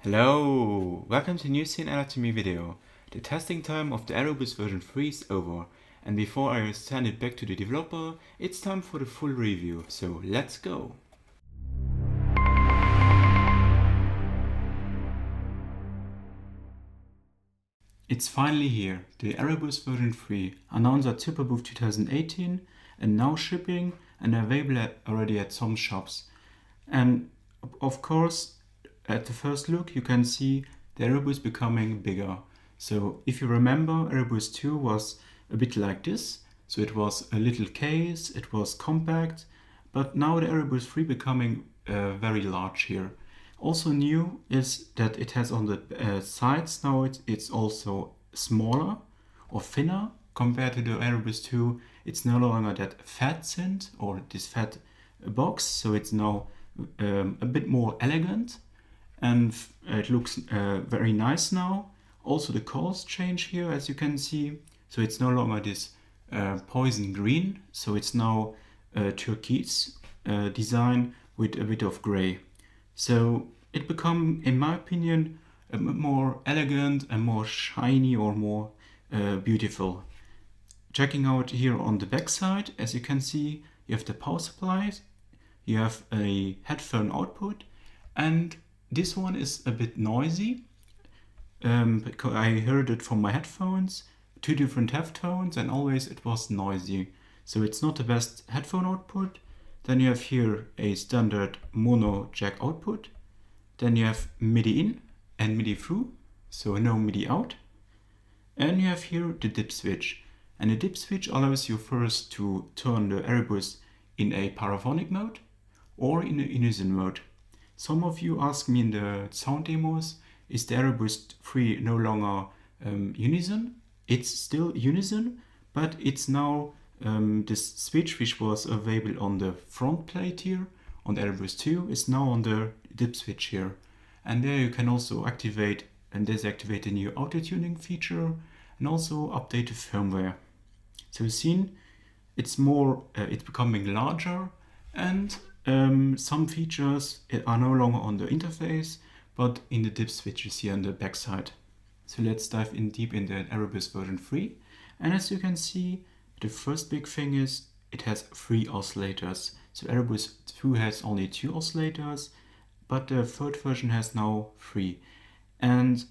Hello! Welcome to a new scene anatomy video. The testing time of the Erebus version 3 is over, and before I send it back to the developer, it's time for the full review, so let's go! It's finally here, the Erebus version 3, announced at Superbooth 2018 and now shipping and available already at some shops. And of course, at the first look you can see the Erebus becoming bigger. So if you remember, Erebus 2 was a bit like this. So it was a little case, it was compact, but now the Erebus 3 becoming very large here. Also new is that it has on the sides now it's also smaller or thinner compared to the Erebus 2. It's no longer that fat synth or this fat box, so it's now a bit more elegant and it looks very nice now. Also the colors change here, as you can see, so it's no longer this poison green, so it's now turquoise design with a bit of gray. So it become, in my opinion, a bit more elegant and more shiny or more beautiful. Checking out here on the back side, as you can see, you have the power supplies, you have a headphone output, and this one is a bit noisy because I heard it from my headphones, two different headphones, and always it was noisy. So it's not the best headphone output. Then you have here a standard mono jack output. Then you have MIDI in and MIDI through, so no MIDI out. And you have here the dip switch. And the dip switch allows you first to turn the Erebus in a paraphonic mode or in a unison mode. Some of you ask me in the sound demos, is the Erebus 3 no longer unison? It's still unison, but it's now this switch which was available on the front plate here on the Erebus 2 is now on the dip switch here. And there you can also activate and deactivate the new auto tuning feature and also update the firmware. So you've seen it's more, it's becoming larger, and some features are no longer on the interface, but in the dip switch you see on the back side. So let's dive in deep in the Erebus version 3. And as you can see, the first big thing is it has 3 oscillators. So Erebus 2 has only 2 oscillators, but the third version has now 3. And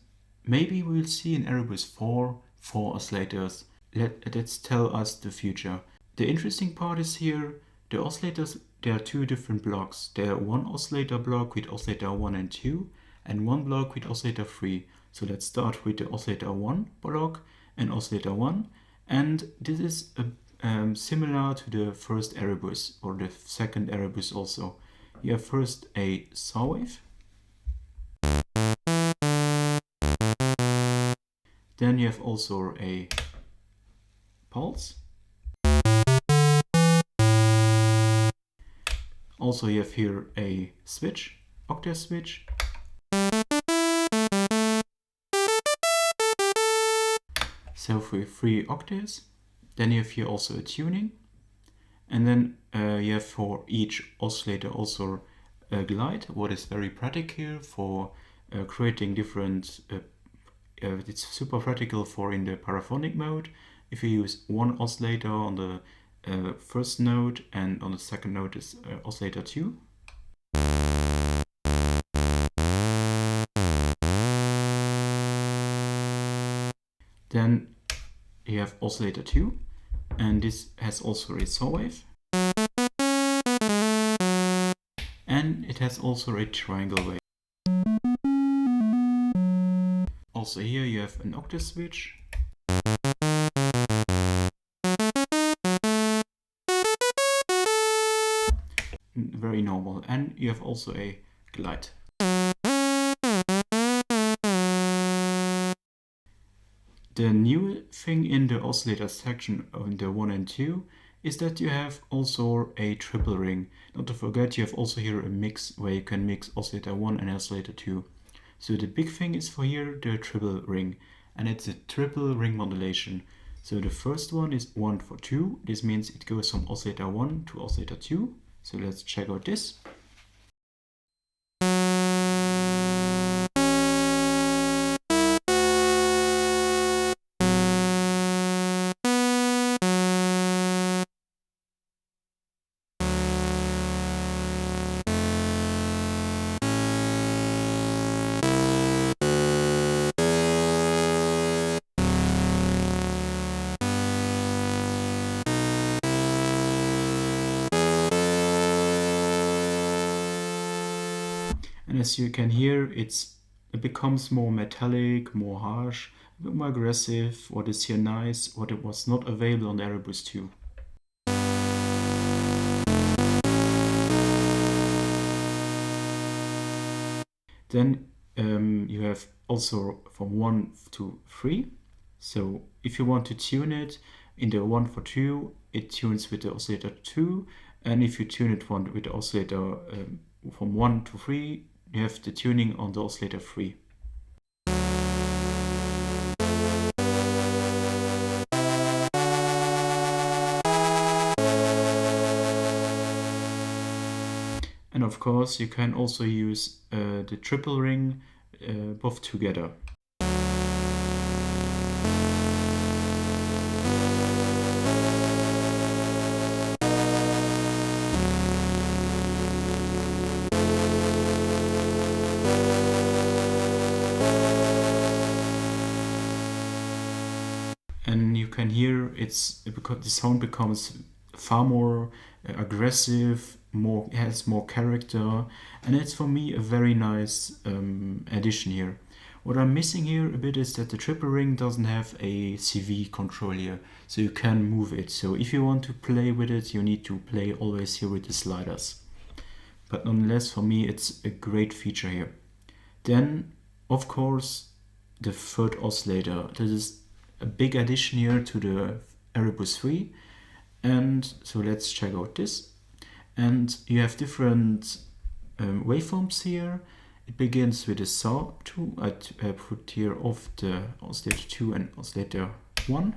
maybe we'll see in Erebus 4 oscillators. Let's tell us the future. The interesting part is here, the oscillators, there are 2 different blocks. There are one oscillator block with oscillator 1 and 2, and one block with oscillator 3. So let's start with the oscillator 1 block and oscillator 1. And this is similar to the first Erebus or the second Erebus also. You have first a saw wave. Then you have also a pulse. Also you have here a switch, octave switch. So for 3 octaves. Then you have here also a tuning. And then you have for each oscillator also a glide, what is very practical for creating different, it's super practical for in the paraphonic mode. If you use one oscillator on the first note and on the second note is oscillator 2. Then you have oscillator 2, and this has also a saw wave. And it has also a triangle wave. Also here you have an octave switch. Very normal. And you have also a glide. The new thing in the oscillator section of the 1 and 2 is that you have also a triple ring. Not to forget, you have also here a mix where you can mix oscillator 1 and oscillator 2. So the big thing is for here the triple ring, and it's a triple ring modulation. So the first one is 1 for 2. This means it goes from oscillator 1 to oscillator 2. So let's check out this. And as you can hear, it becomes more metallic, more harsh, a bit more aggressive. What is here nice, what it was not available on the Erebus 2. Then you have also from 1 to 3. So if you want to tune it in the 1 for 2, it tunes with the oscillator 2. And if you tune it with the oscillator from 1 to 3, you have the tuning on the oscillator 3. And of course, you can also use the triple ring both together. And you can hear because the sound becomes far more aggressive, has more character, and it's for me a very nice addition here. What I'm missing here a bit is that the triple ring doesn't have a CV control here, so you can move it. So if you want to play with it, you need to play always here with the sliders. But nonetheless, for me, it's a great feature here. Then, of course, the third oscillator. This is a big addition here to the Erebus 3. And so let's check out this. And you have different waveforms here. It begins with a saw 2. I put here off the oscillator 2 and oscillator 1.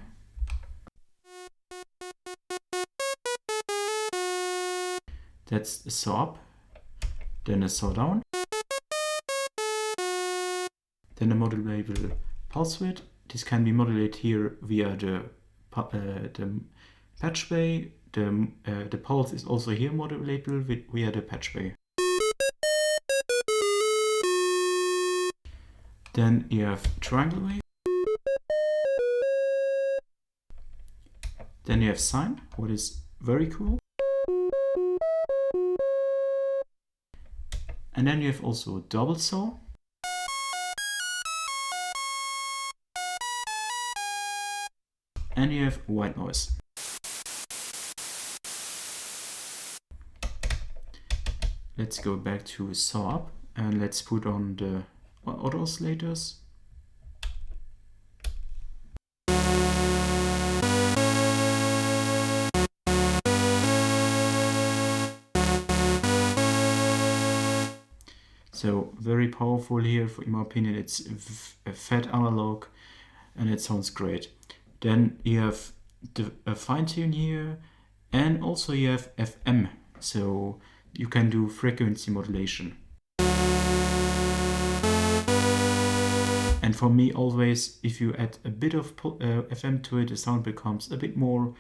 That's a saw up, then a saw down, then a modulable pulse width. This can be modulated here via the patch bay. The pulse is also here modulable via the patch bay. Then you have triangle wave. Then you have sine, what is very cool. And then you have also a double saw. And you have white noise. Let's go back to saw up and let's put on the other oscillators. So very powerful here, in my opinion. It's a fat analog and it sounds great. Then you have a fine tune here, and also you have FM, so you can do frequency modulation. And for me, always, if you add a bit of FM to it, the sound becomes a bit more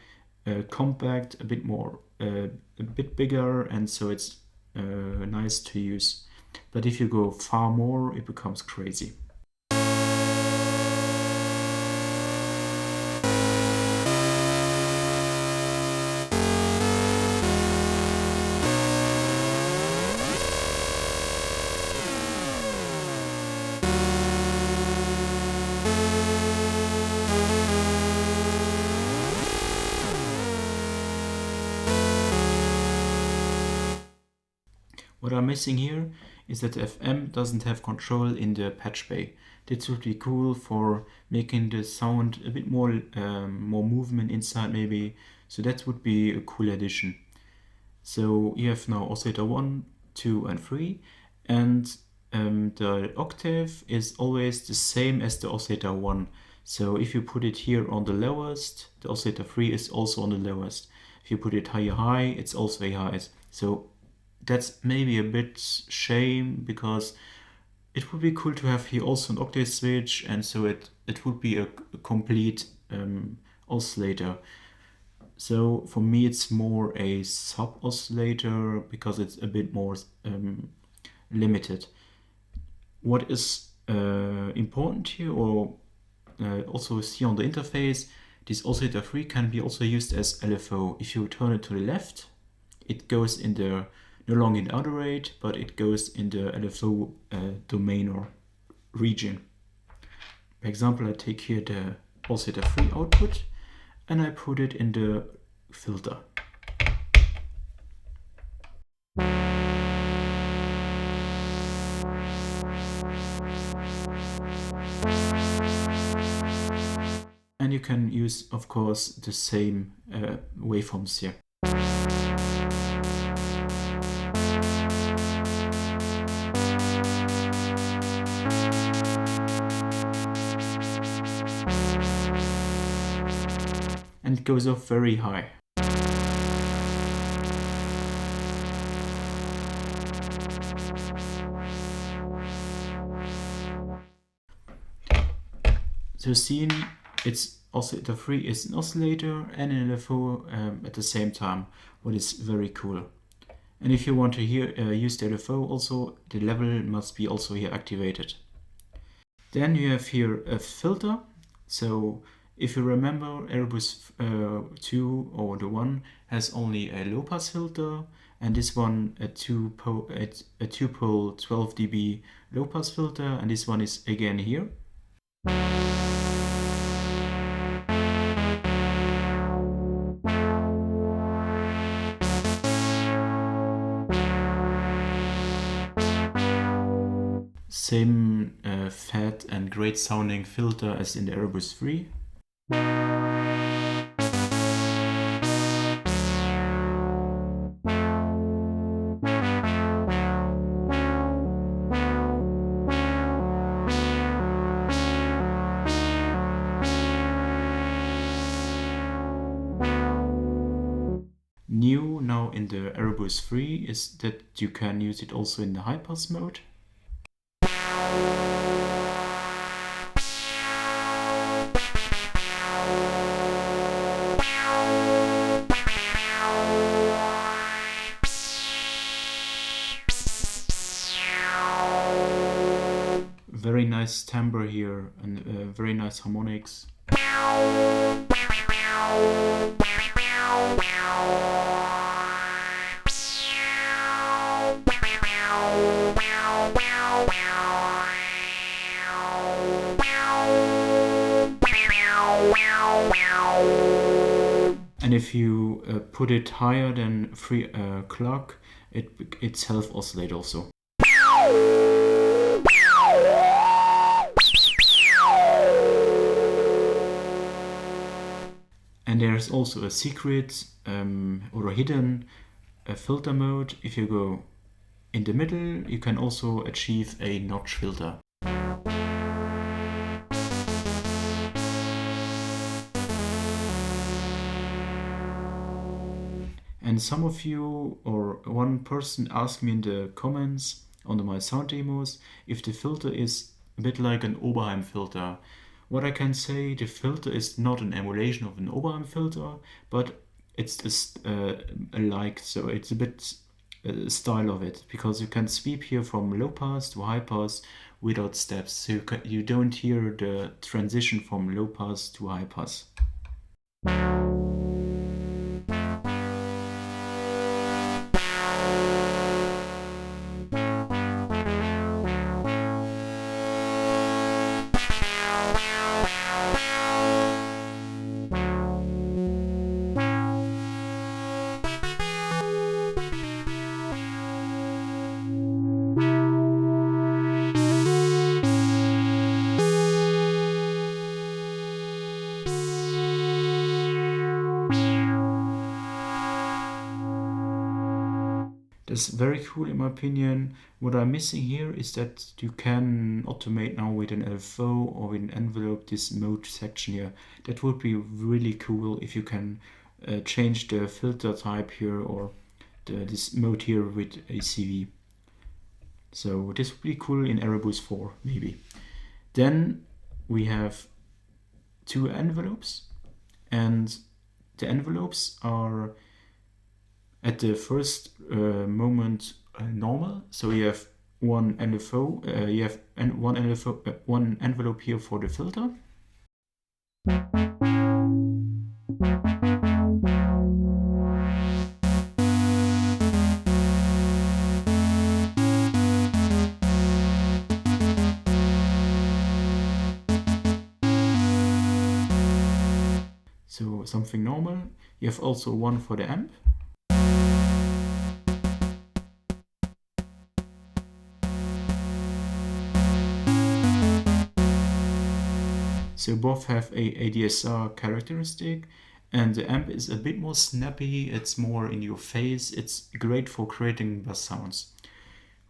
compact, a bit bigger, and so it's nice to use. But if you go far more, it becomes crazy. What I'm missing here is that the FM doesn't have control in the patch bay. This would be cool for making the sound a bit more movement inside maybe. So that would be a cool addition. So you have now oscillator 1, 2 and 3, and the octave is always the same as the oscillator 1. So if you put it here on the lowest, the oscillator 3 is also on the lowest. If you put it high, it's also a highest. So that's maybe a bit shame, because it would be cool to have here also an octave switch, and so it would be a complete oscillator. So for me it's more a sub oscillator because it's a bit more limited. What is important here, or also see on the interface, this oscillator 3 can be also used as LFO. If you turn it to the left, it goes in the no longer in auto rate, but it goes in the LFO domain or region. For example, I take here the oscillator 3 output and I put it in the filter. And you can use, of course, the same waveforms here. And it goes off very high. So seeing it's oscillator 3 is an oscillator and an LFO at the same time, what is very cool. And if you want to use the LFO also, the level must be also here activated. Then you have here a filter. So if you remember, Erebus 2 or the 1 has only a low pass filter, and this one a 2-pole 12 dB low pass filter, and this one is again here. Same fat and great sounding filter as in the Erebus 3. New now in the Erebus 3 is that you can use it also in the high pass mode. Very nice timbre here and very nice harmonics. And if you put it higher than 3 o'clock, it self-oscillates also. And there's also a secret or a hidden filter mode. If you go in the middle, you can also achieve a notch filter. And some of you, or one person asked me in the comments under my sound demos if the filter is a bit like an Oberheim filter. What I can say, the filter is not an emulation of an Oberheim filter, but it's just alike, so it's a bit style of it, because you can sweep here from low pass to high pass without steps, so you don't hear the transition from low pass to high pass. That's very cool in my opinion. What I'm missing here is that you can automate now with an LFO or with an envelope this mode section here. That would be really cool if you can change the filter type here or this mode here with ACV. So this would be cool in Erebus 4 maybe. Then we have 2 envelopes, and the envelopes are at the first moment normal. So you have one LFO, you have one envelope here for the filter. so something normal. You have also one for the amp. So both have a ADSR characteristic, and the amp is a bit more snappy, it's more in your face, it's great for creating bass sounds.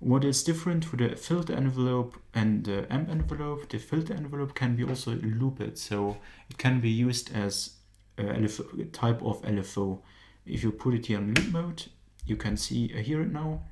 What is different to the filter envelope and the amp envelope, the filter envelope can be also looped, so it can be used as a type of LFO. If you put it here in loop mode, you can hear it now.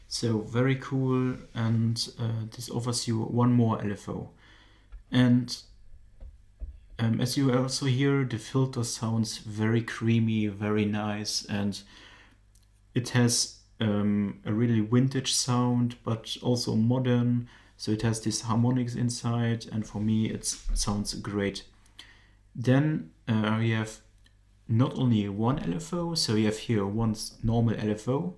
So very cool, and this offers you one more LFO. And as you also hear, the filter sounds very creamy, very nice, and it has a really vintage sound, but also modern. So it has these harmonics inside, and for me it sounds great. Then you have not only one LFO, so you have here one normal LFO,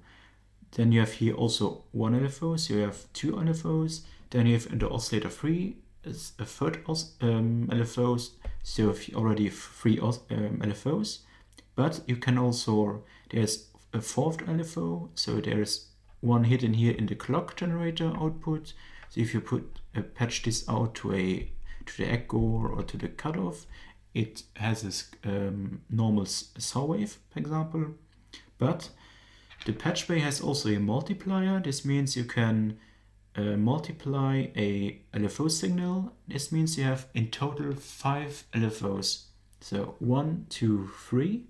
then you have here also one LFO, so you have two LFOs, then you have the Oscillator 3 as a third LFOs, so you have already three LFOs, but you can also, there's a fourth LFO, so there's one hidden here in the clock generator output. So if you patch this out to the echo or to the cutoff, it has this normal saw wave, for example. But the patch bay has also a multiplier. This means you can multiply a LFO signal. This means you have in total 5 LFOs. So 1, 2, 3,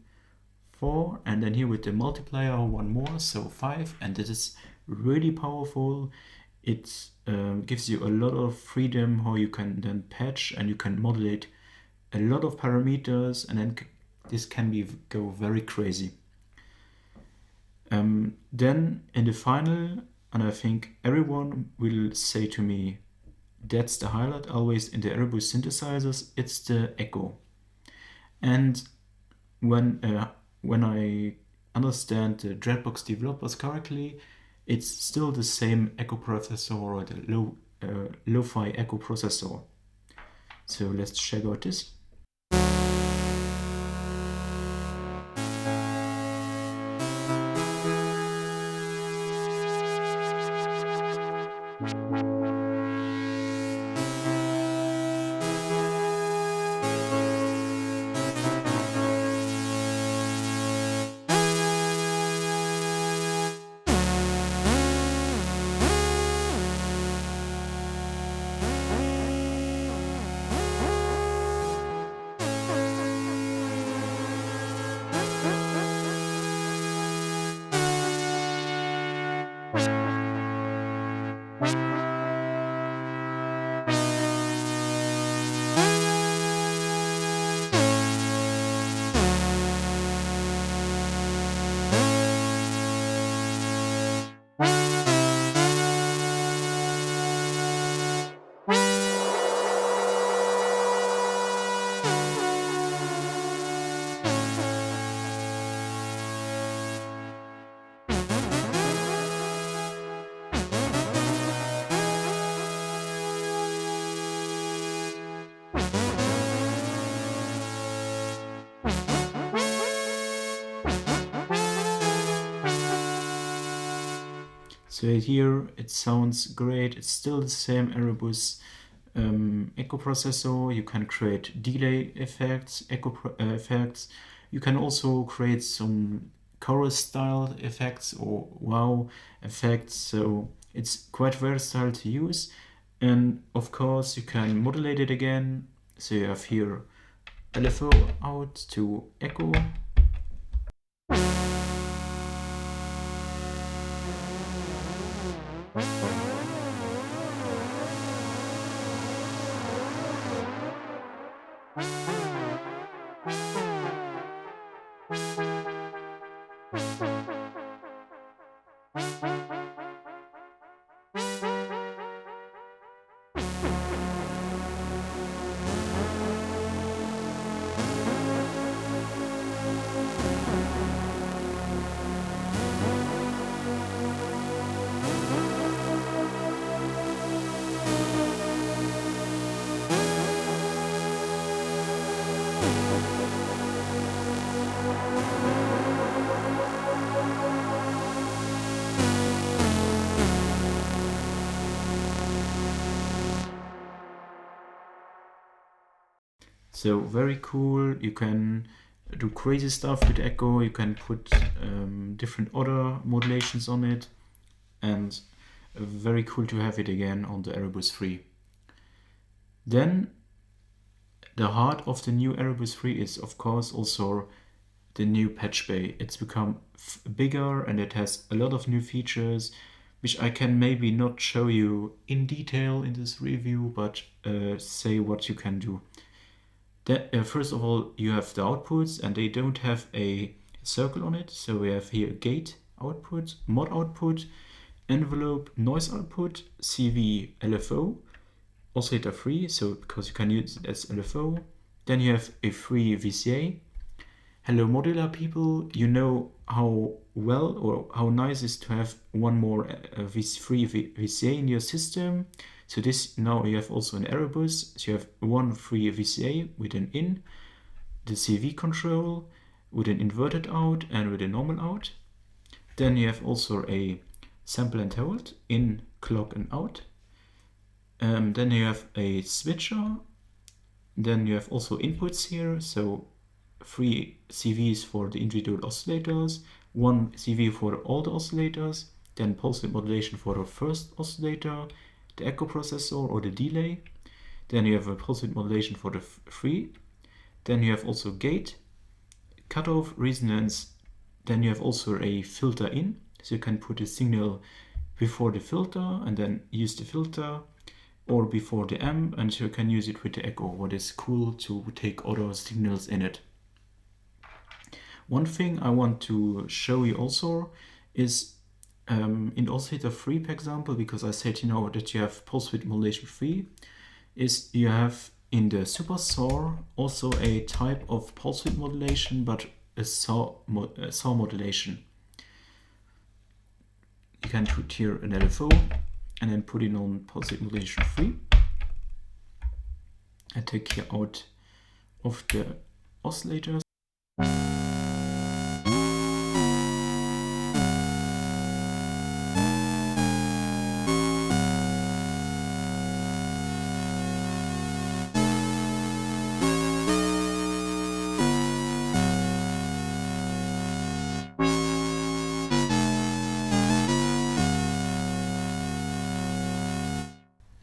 4, and then here with the multiplier one more, so 5, and this is really powerful. It gives you a lot of freedom how you can then patch, and you can modulate a lot of parameters, and then this can go very crazy. Then in the final, and I think everyone will say to me, that's the highlight always in the Erebus synthesizers, it's the echo. And when I understand the Dreadbox developers correctly, it's still the same echo processor, or the lo-fi echo processor. So let's check out this. So here it sounds great. It's still the same Erebus echo processor. You can create delay effects, echo effects. You can also create some chorus style effects or wow effects. So it's quite versatile to use. And of course you can modulate it again. So you have here LFO out to echo. So very cool. You can do crazy stuff with echo. You can put different other modulations on it, and very cool to have it again on the Erebus 3. Then the heart of the new Erebus 3 is of course also the new patch bay. It's become bigger and it has a lot of new features, which I can maybe not show you in detail in this review, but say what you can do. First of all, you have the outputs, and they don't have a circle on it. So we have here gate output, mod output, envelope noise output, CV LFO, oscillator free, so because you can use it as LFO. Then you have a free VCA. Hello modular people, you know how well or how nice it is to have one more free VCA in your system. So this, now you have also an Erebus, so you have one free VCA with an in, the CV control, with an inverted out and with a normal out. Then you have also a sample and hold, in, clock and out. Then you have a switcher. Then you have also inputs here, so 3 CVs for the individual oscillators, 1 CV for all the oscillators, then pulse width modulation for the first oscillator, the echo processor or the delay. Then you have a pulse width modulation for the 3. Then you have also gate, cutoff, resonance. Then you have also a filter in, so you can put a signal before the filter and then use the filter, or before the amp, and you can use it with the echo. What is cool to take other signals in it. One thing I want to show you also is in Oscillator 3, for example, because I said, you know, that you have pulse width modulation 3, is you have in the super saw also a type of pulse width modulation, but a saw modulation. You can put here an LFO and then put it on pulse width modulation 3. I take here out of the oscillators.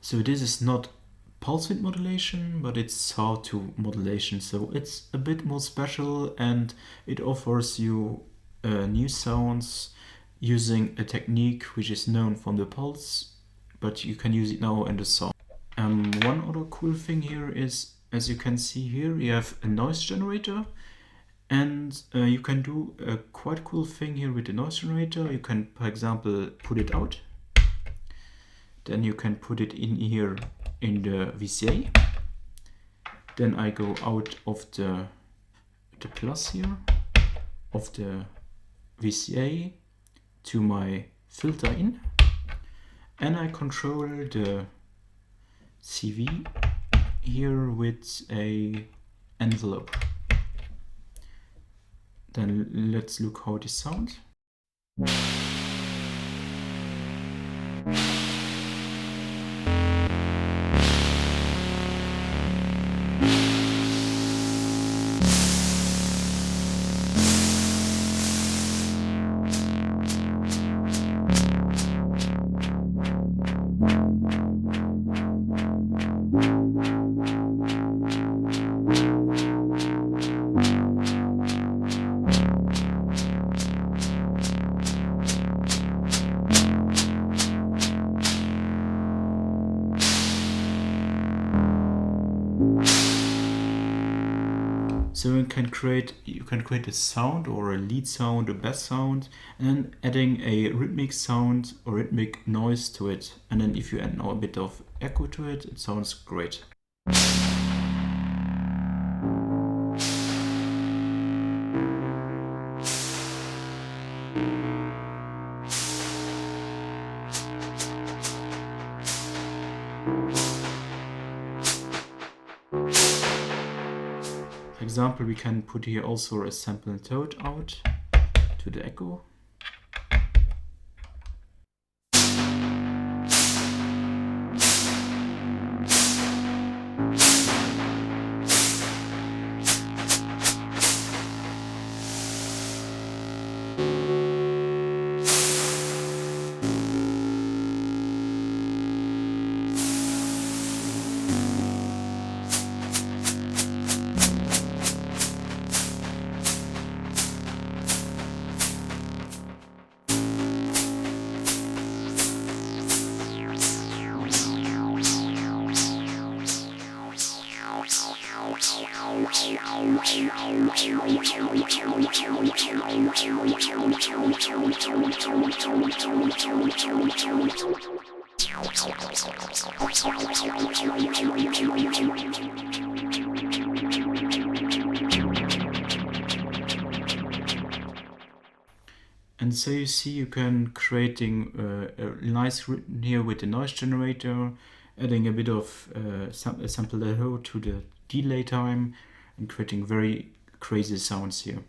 So this is not pulse width modulation, but it's sawtooth modulation. So it's a bit more special, and it offers you new sounds using a technique which is known from the pulse, but you can use it now in the saw. One other cool thing here is, as you can see here, you have a noise generator, and you can do a quite cool thing here with the noise generator. You can, for example, put it out. Then you can put it in here in the VCA. Then I go out of the plus here of the VCA to my filter in, and I control the CV here with a envelope. Then let's look how this sounds. So you can create a sound or a lead sound, a bass sound, and then adding a rhythmic sound or rhythmic noise to it. And then if you add now a bit of echo to it, it sounds great. For example, we can put here also a sample and tone out to the echo. And so you see you can creating a nice rhythm here with the noise generator, adding a bit of sample echo to the delay time and creating very crazy sounds here.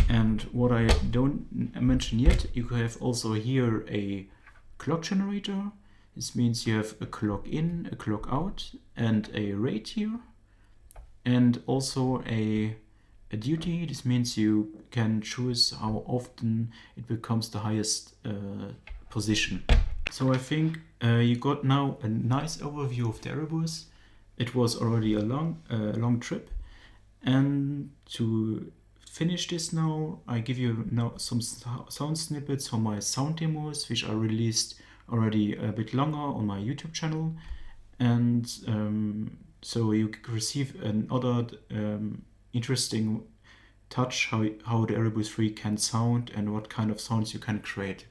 And what I don't mention yet, you have also here a clock generator. This means you have a clock in, a clock out, and a rate here, and also a duty. This means you can choose how often it becomes the highest position. So I think you got now a nice overview of the Erebus. It was already a long trip, and to finish this now, I give you now some sound snippets from my sound demos, which are released already a bit longer on my YouTube channel, and so you receive another interesting touch how the Erebus 3 can sound and what kind of sounds you can create.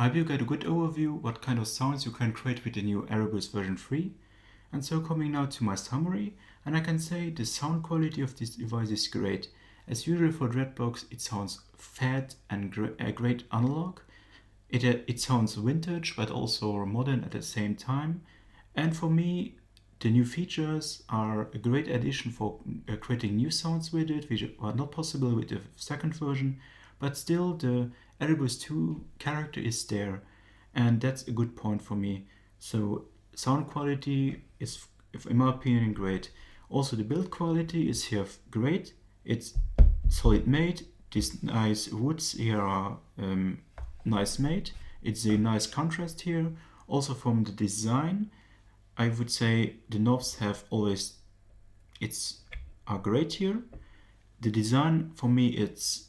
I will get a good overview what kind of sounds you can create with the new Erebus version 3. And so coming now to my summary, and I can say the sound quality of this device is great. As usual for Dreadbox, it sounds fat and great analog. It sounds vintage but also modern at the same time. And for me, the new features are a great addition for creating new sounds with it, which are not possible with the second version, but still the Erebus 2 character is there, and that's a good point for me. So sound quality is, in my opinion, great. Also the build quality is here great. It's solid made. These nice woods here are nice made. It's a nice contrast here. Also from the design, I would say the knobs have always are great here. The design for me it's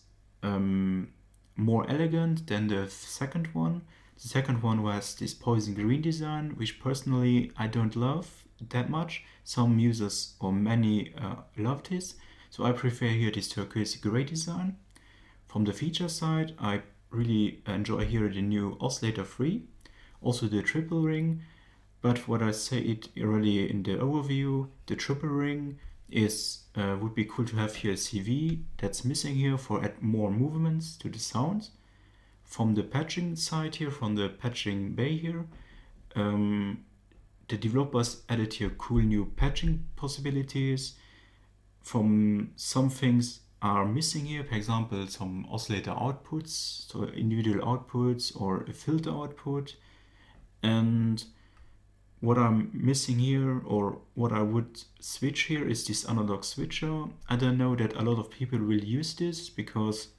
more elegant than the second one. The second one was this poison green design, which personally I don't love that much. Some users or many love this, so I prefer here this turquoise gray design. From the feature side, I really enjoy here the new Oscillator 3, also the triple ring. But what I say it earlier in the overview, the triple ring is would be cool to have here a CV that's missing here for add more movements to the sound. From the patching side here, from the patching bay here, the developers added here cool new patching possibilities. From some things are missing here, for example, some oscillator outputs, so individual outputs or a filter output. And what I'm missing here, or what I would switch here, is this analog switcher. I don't know that a lot of people will use this because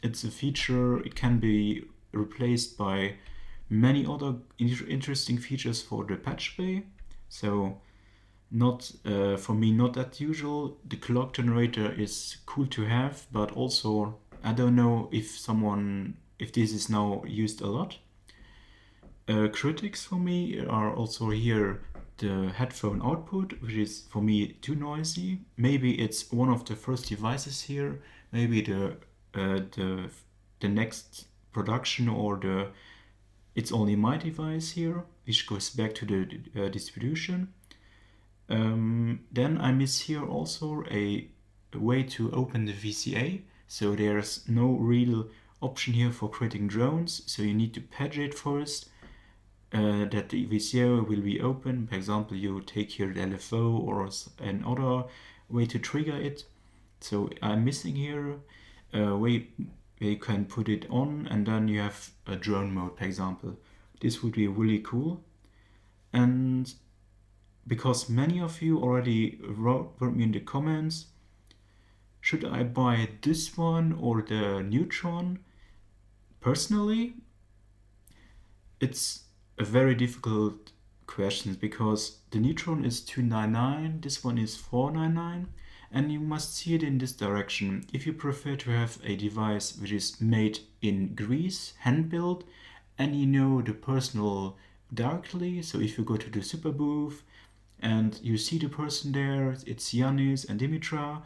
it's a feature, it can be replaced by many other interesting features for the patch bay. So not for me, not that usual. The clock generator is cool to have, but also I don't know if this is now used a lot. Critics for me are also here the headphone output, which is for me too noisy. Maybe it's one of the first devices here. Maybe the next production or it's only my device here, which goes back to the distribution. Then I miss here also a way to open the VCA. So there's no real option here for creating drones. So you need to patch it first. That the VCA will be open. For example, you take here the LFO or another way to trigger it. So I'm missing here a way where you can put it on and then you have a drone mode, for example. This would be really cool. And because many of you already wrote me in the comments, should I buy this one or the Neutron? Personally, it's a very difficult question because the Neutron is $299, this one is $499, and you must see it in this direction. If you prefer to have a device which is made in Greece, hand-built, and you know the personal directly, so if you go to the super booth and you see the person there, it's Yanis and Dimitra,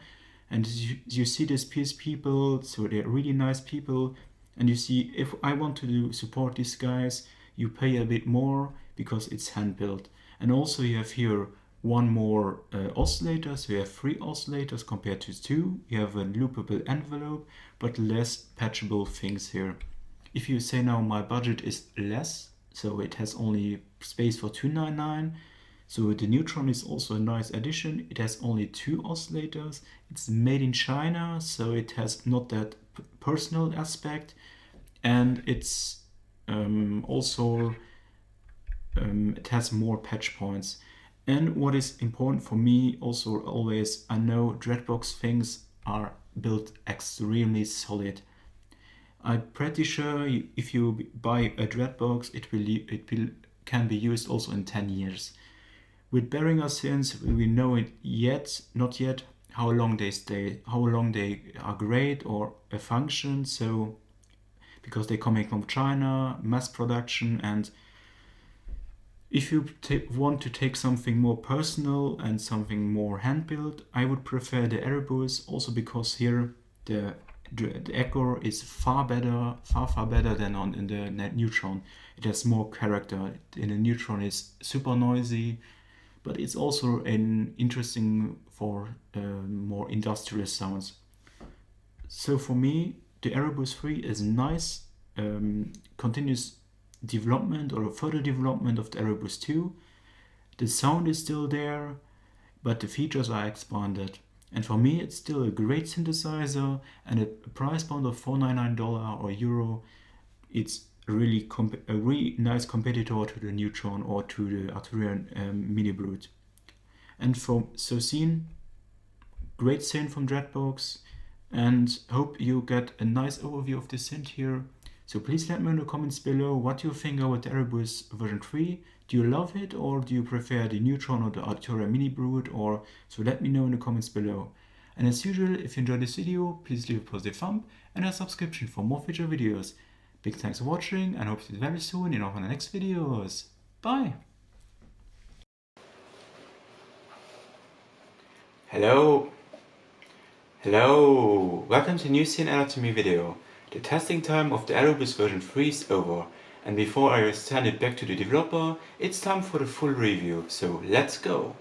and you see these peace people, so they're really nice people, and you see if I want to support these guys, you pay a bit more because it's hand-built. And also you have here one more oscillator, so you have 3 oscillators compared to 2. You have a loopable envelope, but less patchable things here. If you say now my budget is less, so it has only space for $299, so the Neutron is also a nice addition. It has only 2 oscillators. It's made in China, so it has not that personal aspect, and it's also it has more patch points. And what is important for me also always, I know Dreadbox things are built extremely solid. I'm pretty sure if you buy a Dreadbox, it can be used also in 10 years. With Behringer synths, we know it not yet how long they stay, how long they are great or a function. So because they're coming from China, mass production, and if you want to take something more personal and something more hand-built, I would prefer the Erebus, also because here the the echo is far better than in the Neutron. It has more character. In the Neutron is super noisy, but it's also interesting for more industrial sounds. So for me, the Erebus 3 is nice, continuous development or a further development of the Erebus 2. The sound is still there, but the features are expanded. And for me, it's still a great synthesizer, and at a price point of $499 or euro, it's a really nice competitor to the Neutron or to the Arturian Mini Brute. And so SYNTH, great synth from Dreadbox, and hope you get a nice overview of the synth here. So please let me know in the comments below what you think about the Erebus version 3. Do you love it, or do you prefer the Neutron or the Arturian Mini Brute? So let me know in the comments below. And as usual, if you enjoyed this video, please leave a positive thumb and a subscription for more future videos. Big thanks for watching, and hope to see you very soon in one of the next videos. Bye! Hello! Welcome to a new synth anatomy video. The testing time of the Erebus version 3 is over, and before I send it back to the developer, it's time for the full review, so let's go!